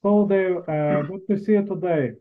So Dave, good to see you today.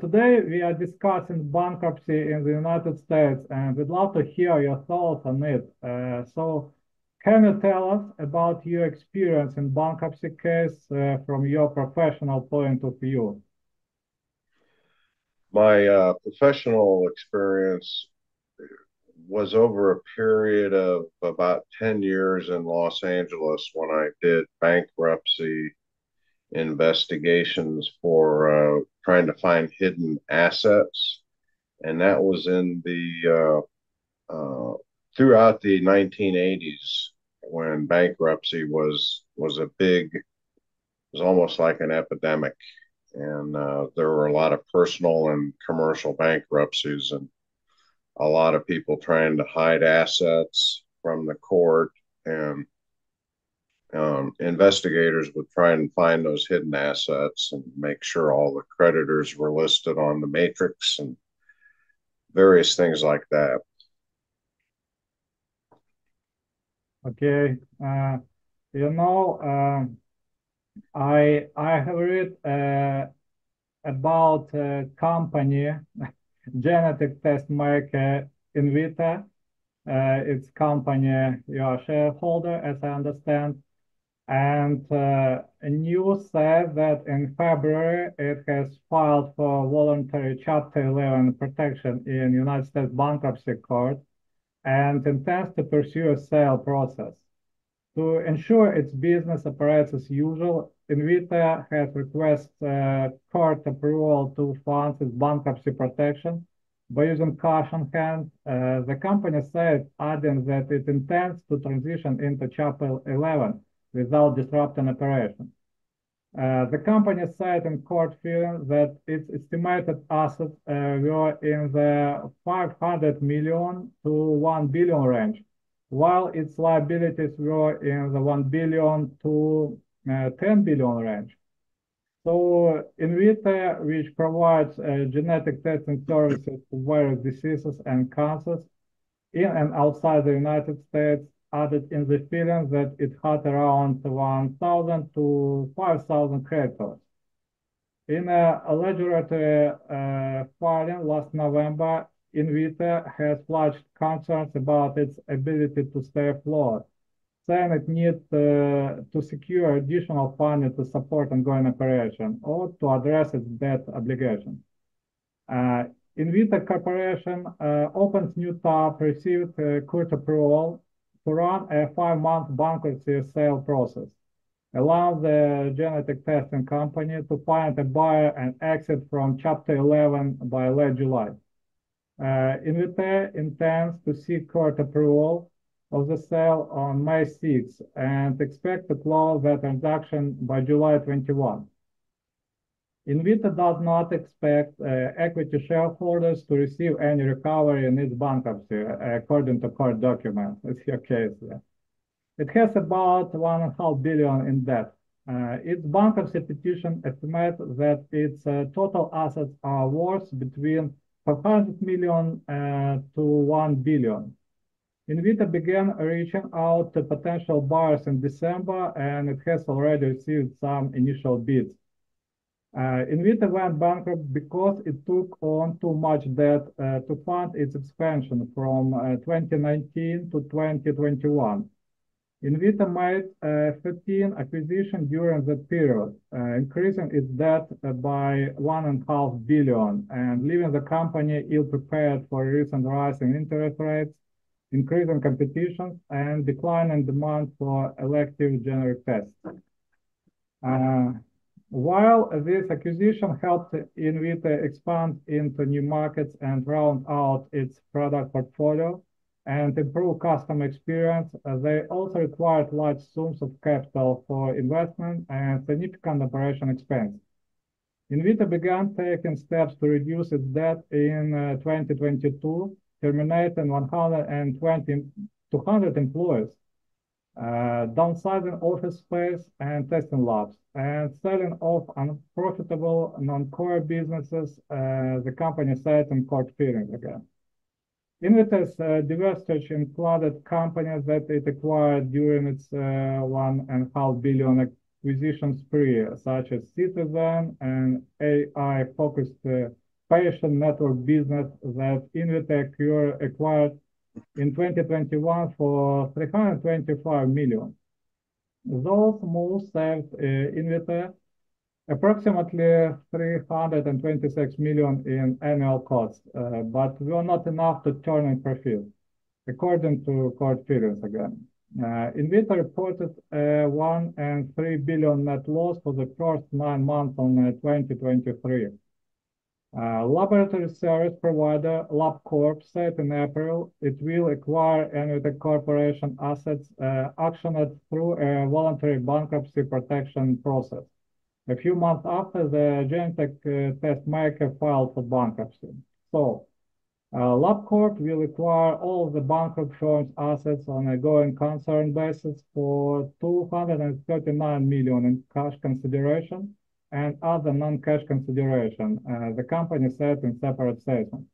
Today we are discussing bankruptcy in the United States, and we'd love to hear your thoughts on it. So can you tell us about your experience in bankruptcy case from your professional point of view? My professional experience was over a period of about 10 years in Los Angeles when I did bankruptcy investigations for trying to find hidden assets. And that was in throughout the 1980s when bankruptcy was almost like an epidemic. And there were a lot of personal and commercial bankruptcies, and a lot of people trying to hide assets from the court, and investigators would try and find those hidden assets and make sure all the creditors were listed on the matrix and various things like that. Okay, I have read about a company, genetic test maker Invita. Its company, you are a shareholder, as I understand. And news said that in February it has filed for voluntary Chapter 11 protection in United States Bankruptcy Court and intends to pursue a sale process. To ensure its business operates as usual, Invita has requested court approval to fund its bankruptcy protection by using cash on hand. The company said, adding that it intends to transition into Chapter 11 without disrupting operations. The company said in court filing that its estimated assets were in the 500 million to 1 billion range, while its liabilities were in the 1 billion to 10 billion range. So Invita, which provides genetic testing services for various diseases and cancers in and outside the United States, added in the filing that it had around 1,000 to 5,000 creditors. In a legislative filing last November, Invita has flashed concerns about its ability to stay afloat, saying it needs to secure additional funding to support ongoing operation or to address its debt obligations. Invita Corporation opens new tab, received court approval to run a 5-month bankruptcy sale process, allows the genetic testing company to find a buyer and exit from Chapter 11 by late July. Invita intends to seek court approval of the sale on May 6 and expect to close the transaction by July 21. Invita does not expect equity shareholders to receive any recovery in its bankruptcy, according to court documents. It's your case there. It has about 1.5 billion in debt. Its bankruptcy petition estimates that its total assets are worth between 500 million to 1 billion. Invita began reaching out to potential buyers in December, and it has already received some initial bids. Invita went bankrupt because it took on too much debt to fund its expansion from 2019 to 2021. Invita made 13 acquisitions during that period, increasing its debt by 1.5 billion and leaving the company ill-prepared for recent rising interest rates, increasing competition, and declining demand for elective generic tests. While this acquisition helped Invita expand into new markets and round out its product portfolio and improve customer experience, they also required large sums of capital for investment and significant operation expense. Invita began taking steps to reduce its debt in 2022, terminating 200 employees, downsizing office space and testing labs, and selling off unprofitable non-core businesses, the company said in court filing again. Invita's divestiture included companies that it acquired during its 1.5 billion acquisition spree, such as Citizen and AI-focused patient network business that Invita acquired in 2021 for 325 million. Those moves saved Invita approximately 326 million in annual costs, but were not enough to turn in profit, according to court figures again. Invita reported 1.3 billion net loss for the first 9 months on 2023. Laboratory service provider LabCorp said in April it will acquire Invita Corporation assets actioned through a voluntary bankruptcy protection process, a few months after the genetic test maker filed for bankruptcy. So, LabCorp will acquire all the bankrupt firm's assets on a going concern basis for 239 million in cash consideration and other non-cash consideration, the company said in separate statement.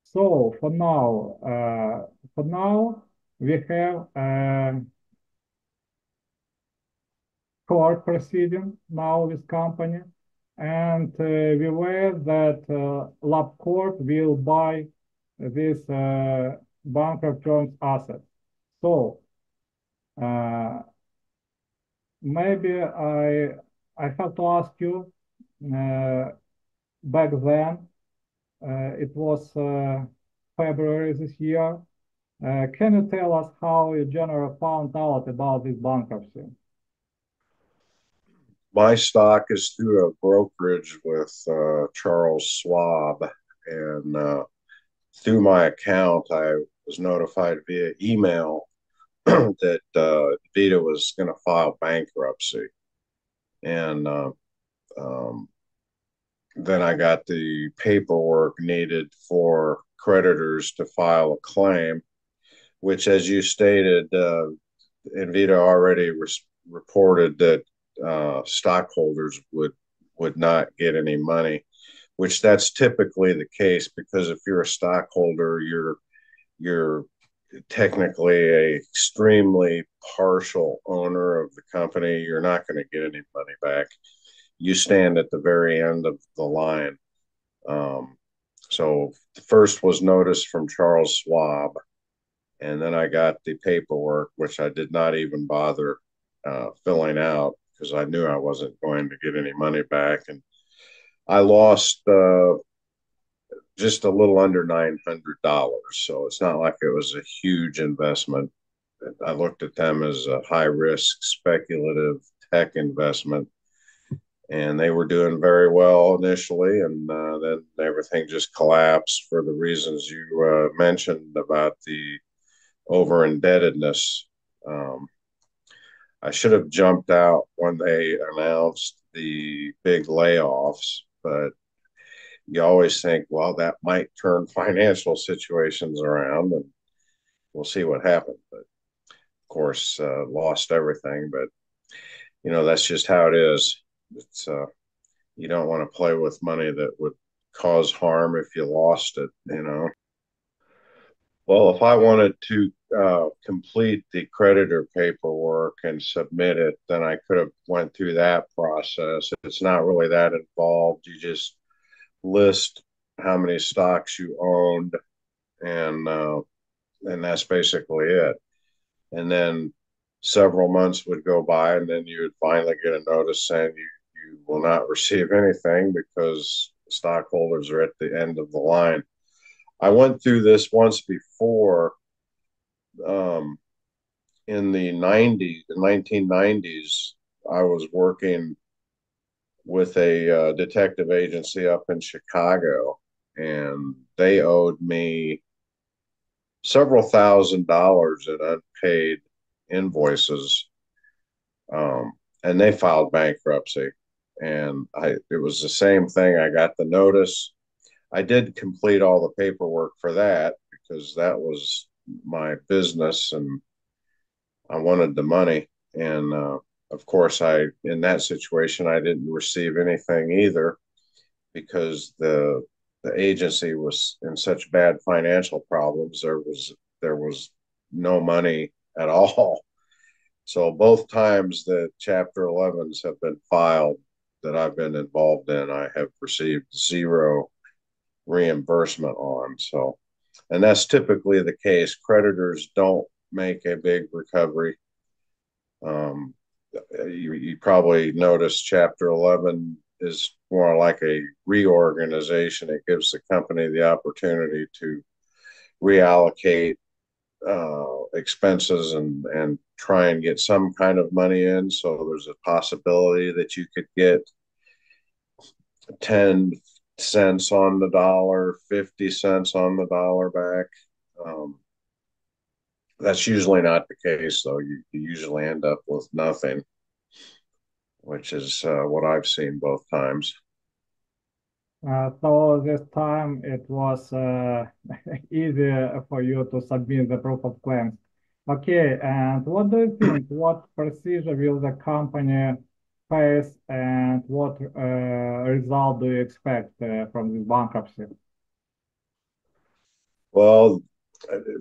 So for now, we have a court proceeding now with company, and we wait that LabCorp will buy this bankrupt firm's assets. So maybe I have to ask you, back then, it was February this year. Can you tell us how you generally found out about this bankruptcy? My stock is through a brokerage with Charles Schwab, and through my account, I was notified via email that Vita was going to file bankruptcy. And then I got the paperwork needed for creditors to file a claim, which, as you stated, Invita already reported that stockholders would not get any money, which that's typically the case, because if you're a stockholder, you're technically a extremely partial owner of the company. You're not going to get any money back. You stand at the very end of the line. So the first was notice from Charles Schwab, and then I got the paperwork, which I did not even bother filling out because I knew I wasn't going to get any money back. And I lost just a little under $900. So it's not like it was a huge investment. I looked at them as a high risk speculative tech investment, and they were doing very well initially. And then everything just collapsed for the reasons you mentioned about the over indebtedness. I should have jumped out when they announced the big layoffs, but you always think, well, that might turn financial situations around, and we'll see what happens. But of course, lost everything. But that's just how it is. It's you don't want to play with money that would cause harm if you lost it. Well, if I wanted to complete the creditor paperwork and submit it, then I could have went through that process. It's not really that involved. You just list how many stocks you owned, and that's basically it. And then several months would go by, and then you would finally get a notice saying you will not receive anything because stockholders are at the end of the line. I went through this once before in the 1990s. I was working with a detective agency up in Chicago, and they owed me several $1,000s in unpaid invoices, and they filed bankruptcy. And it was the same thing. I got the notice. I did complete all the paperwork for that because that was my business and I wanted the money. And of course, in that situation, I didn't receive anything either because the agency was in such bad financial problems. There was no money at all. So both times that Chapter 11s have been filed that I've been involved in, I have received zero reimbursement on. So, and that's typically the case. Creditors don't make a big recovery. You probably noticed Chapter 11 is more like a reorganization. It gives the company the opportunity to reallocate expenses and try and get some kind of money in. So there's a possibility that you could get 10 cents on the dollar, 50 cents on the dollar back. That's usually not the case, though. You usually end up with nothing, which is what I've seen both times. So this time it was easier for you to submit the proof of claims. Okay, and what do you think? What procedure will the company face, and what result do you expect from this bankruptcy? Well,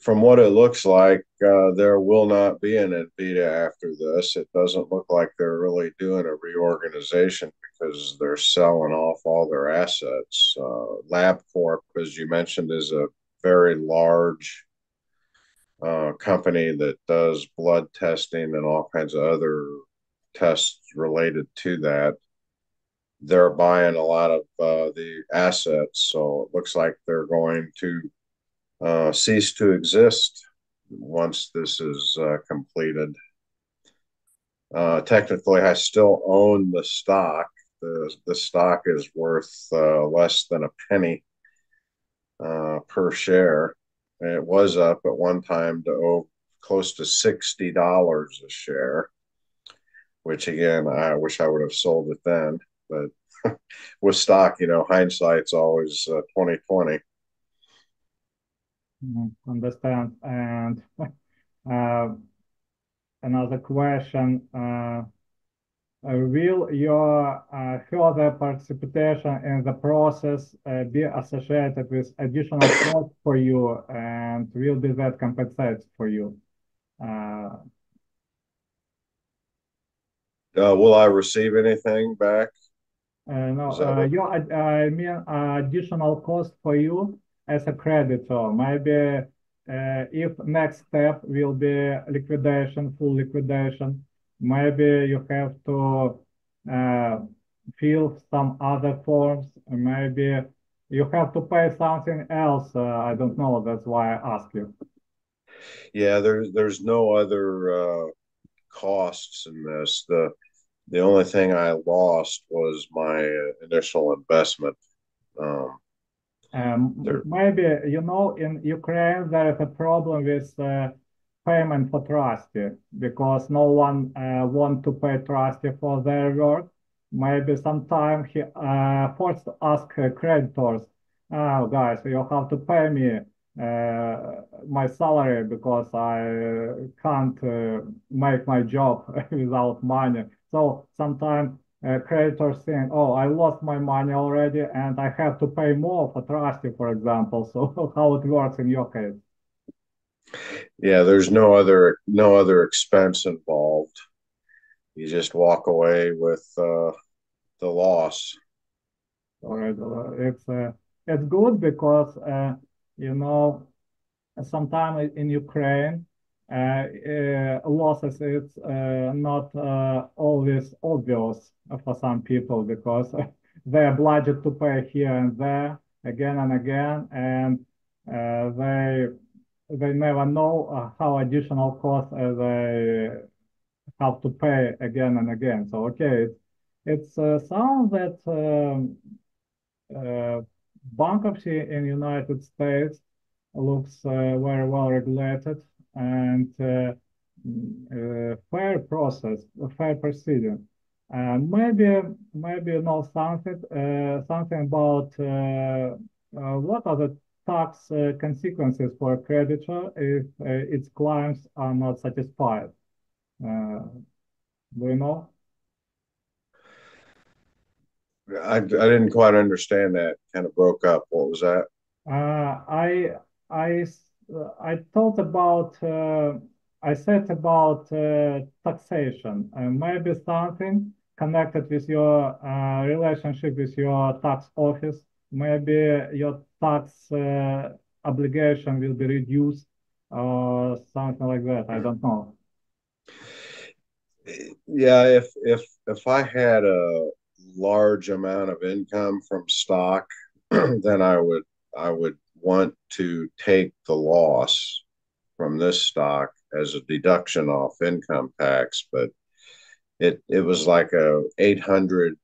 from what it looks like, there will not be an Invita after this. It doesn't look like they're really doing a reorganization because they're selling off all their assets. LabCorp, as you mentioned, is a very large company that does blood testing and all kinds of other tests related to that. They're buying a lot of the assets, so it looks like they're going to cease to exist once this is completed. Technically, I still own the stock. The stock is worth less than a penny per share. And it was up at one time to close to $60 a share, which again, I wish I would have sold it then. But with stock, hindsight's always 2020. Understand. And uh, another question, will your further participation in the process be associated with additional cost for you, and will be that compensated for you? Will I receive anything back? No, Is that what? I mean additional cost for you as a creditor. Maybe if next step will be liquidation, full liquidation, maybe you have to fill some other forms. Maybe you have to pay something else. I don't know. That's why I ask you. Yeah, there's no other costs in this. The only thing I lost was my initial investment. Um, Maybe, in Ukraine, there is a problem with payment for trustee because no one want to pay trustee for their work. Maybe sometime he forced to ask creditors, oh, guys, you have to pay me my salary because I can't make my job without money. So sometimes creditors saying, "Oh, I lost my money already, and I have to pay more for trustee, for example." So how it works in your case? yeah, there's no other expense involved. You just walk away with the loss. All right, it's good because you know sometimes in Ukraine losses it's not always obvious for some people because they're obliged to pay here and there again and again, and they never know how additional costs they have to pay again and again. So okay, it's sounds that bankruptcy in United States looks very well regulated and fair process, a fair procedure. Maybe you know something about what are the tax consequences for a creditor if its clients are not satisfied. Do you know? I didn't quite understand that. Kind of broke up. What was that? Uh, I I thought about I said about taxation. Maybe something connected with your relationship with your tax office. Maybe your tax obligation will be reduced or something like that. I don't know. Yeah, if I had a large amount of income from stock, then I would want to take the loss from this stock as a deduction off income tax, but it was like a $850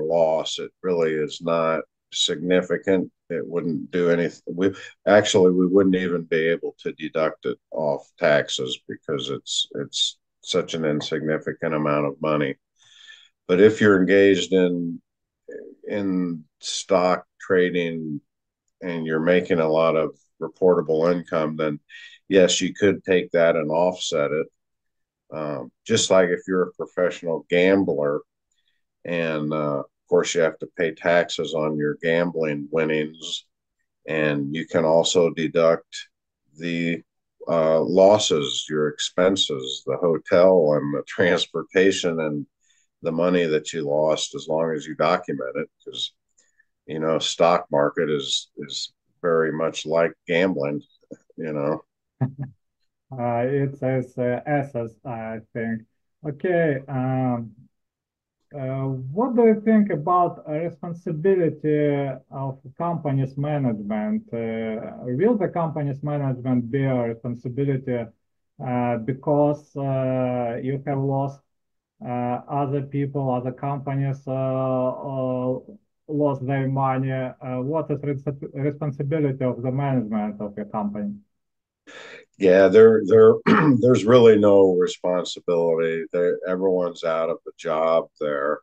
loss. It really is not significant. It wouldn't do anything. We wouldn't even be able to deduct it off taxes because it's such an insignificant amount of money. But if you're engaged in stock trading and you're making a lot of reportable income, then yes, you could take that and offset it. Just like if you're a professional gambler, and of course you have to pay taxes on your gambling winnings, and you can also deduct the losses, your expenses, the hotel and the transportation and the money that you lost, as long as you document it, because stock market is very much like gambling, you know. It says assets, I think. Okay. What do you think about responsibility of company's management? Will the company's management bear responsibility because you have lost other people, other companies lost their money? What is responsibility of the management of your company? Yeah, there's really no responsibility. Everyone's out of a job there,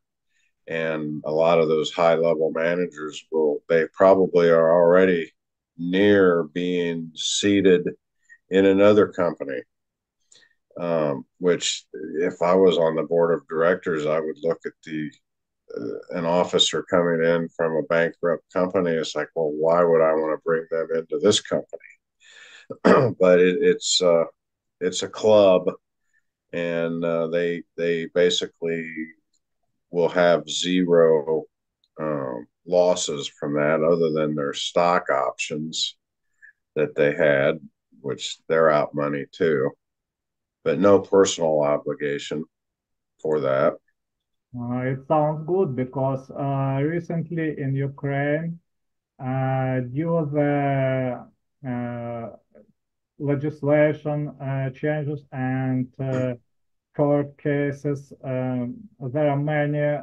and a lot of those high level managers they probably are already near being seated in another company. Which, if I was on the board of directors, I would look at an officer coming in from a bankrupt company. It's like, well, why would I want to bring them into this company? But it's a club, and they basically will have zero losses from that, other than their stock options that they had, which they're out money too, but no personal obligation for that. It sounds good because recently in Ukraine, due to the legislation changes and court cases, there are many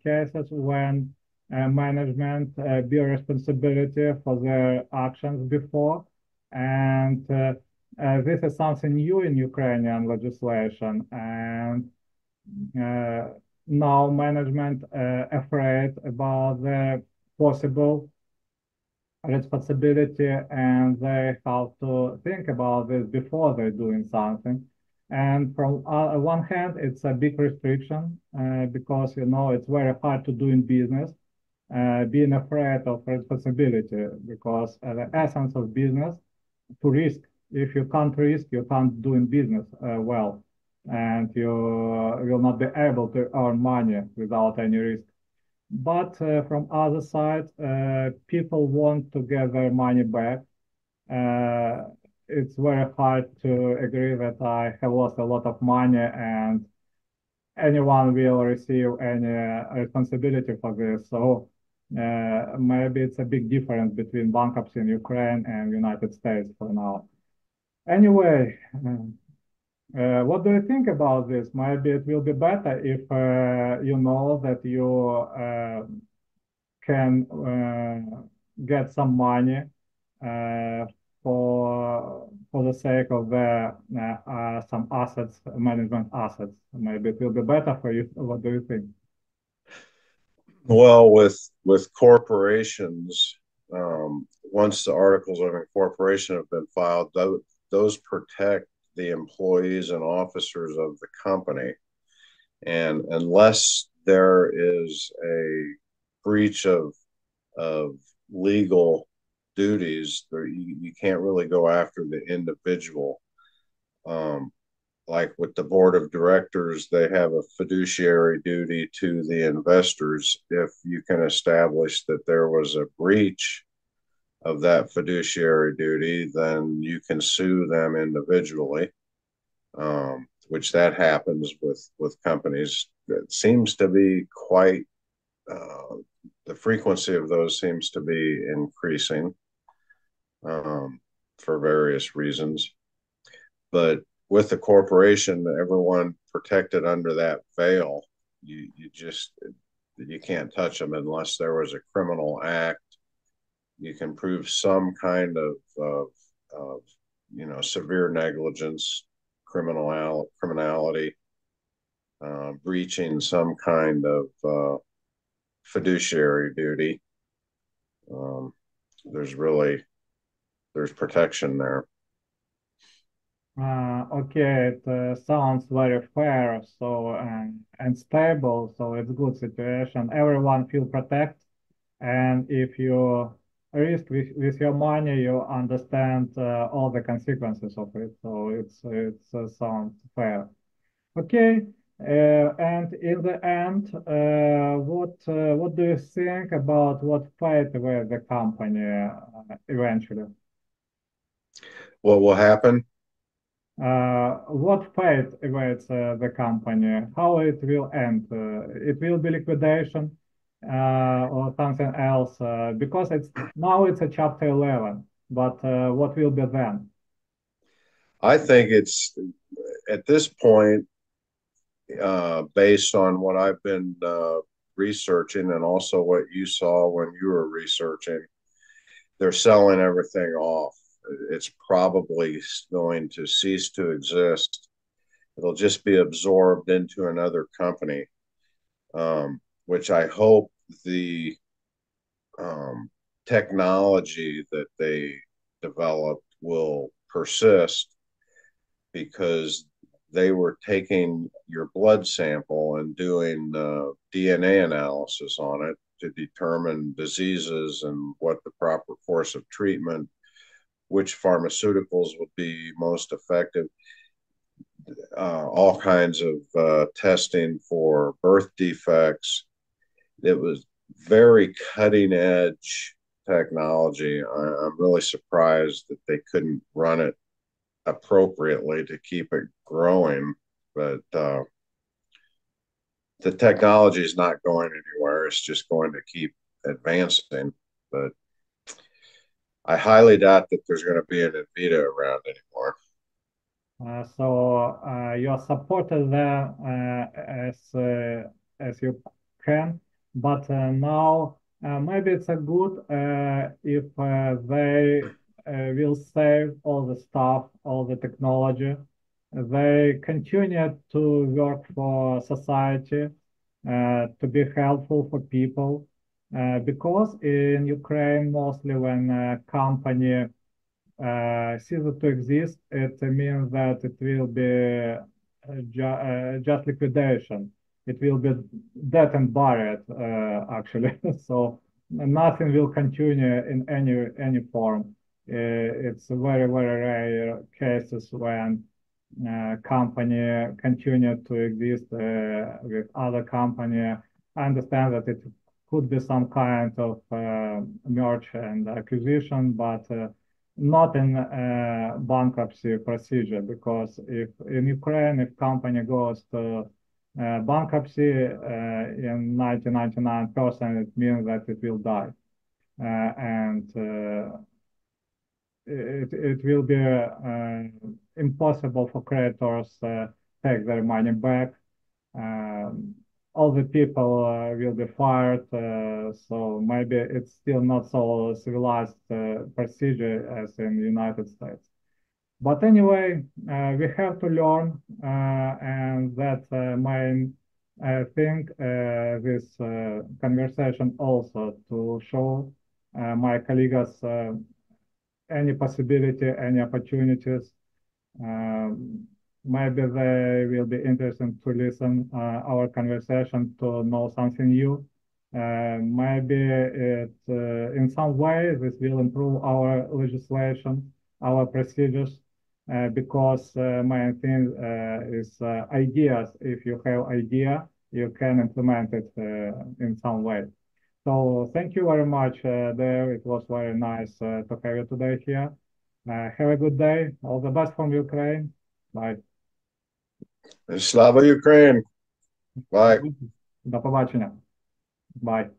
cases when management bear responsibility for their actions before, and this is something new in Ukrainian legislation, and uh, now management afraid about the possible responsibility, and they have to think about this before they're doing something. And from one hand, it's a big restriction because it's very hard to do in business, being afraid of responsibility, because the essence of business to risk. If you can't risk, you can't do in business well, and you will not be able to earn money without any risk. But from other side, people want to get their money back. Uh, it's very hard to agree that I have lost a lot of money and anyone will receive any responsibility for this. So maybe it's a big difference between bankruptcy in Ukraine and United States for now. Anyway, what do you think about this? Maybe it will be better if you know that you can get some money uh, for the sake of the some assets, management assets. Maybe it will be better for you. What do you think? Well, with corporations, once the articles of incorporation have been filed, those protect the employees and officers of the company, and unless there is a breach of legal duties. You can't really go after the individual. Like with the board of directors, they have a fiduciary duty to the investors. If you can establish that there was a breach of that fiduciary duty, then you can sue them individually, which that happens with companies. It seems to be quite, the frequency of those seems to be increasing for various reasons. But with the corporation, everyone protected under that veil, you can't touch them unless there was a criminal act. You can prove some kind of severe negligence, criminality, breaching some kind of fiduciary duty. There's protection there. Okay, it sounds very fair, so and stable, so it's good situation. Everyone feel protected, and if you risk with your money, you understand all the consequences of it. So it's sounds fair. Okay, and in the end, what do you think about what fate with the company eventually? What will happen? What fate awaits the company? How it will end? It will be liquidation or something else? Because it's a Chapter 11, but what will be then? I think it's at this point, based on what I've been researching and also what you saw when you were researching, they're selling everything off. It's probably going to cease to exist. It'll just be absorbed into another company, which I hope the technology that they developed will persist, because they were taking your blood sample and doing DNA analysis on it to determine diseases and what the proper course of treatment, which pharmaceuticals would be most effective, all kinds of testing for birth defects. It was very cutting edge technology. I'm really surprised that they couldn't run it appropriately to keep it growing, but the technology is not going anywhere. It's just going to keep advancing. But I highly doubt that there's going to be an Invita around anymore. So you're supported there as you can, but now maybe it's a good if they will save all the stuff, all the technology. They continue to work for society, to be helpful for people, because in Ukraine, mostly when a company ceases to exist, it means that it will be just liquidation. It will be dead and buried, actually. So nothing will continue in any form. It's very, very rare cases when company continue to exist with other company. I understand that it could be some kind of merge and acquisition, but not in bankruptcy procedure, because if in Ukraine, if company goes to bankruptcy, in 99%, it means that it will die. And it will be impossible for creditors take their money back. All the people will be fired, so maybe it's still not so civilized procedure as in the United States. But anyway, we have to learn, and that's main thing, this conversation also, to show my colleagues any possibility, any opportunities. Maybe they will be interested to listen our conversation to know something new. Maybe it, in some way, this will improve our legislation, our procedures, because main thing is ideas. If you have idea, you can implement it in some way. So thank you very much, Dave. It was very nice to have you today here. Have a good day. All the best from Ukraine. Bye. Slava Ukraine. Bye. До побачення. Bye.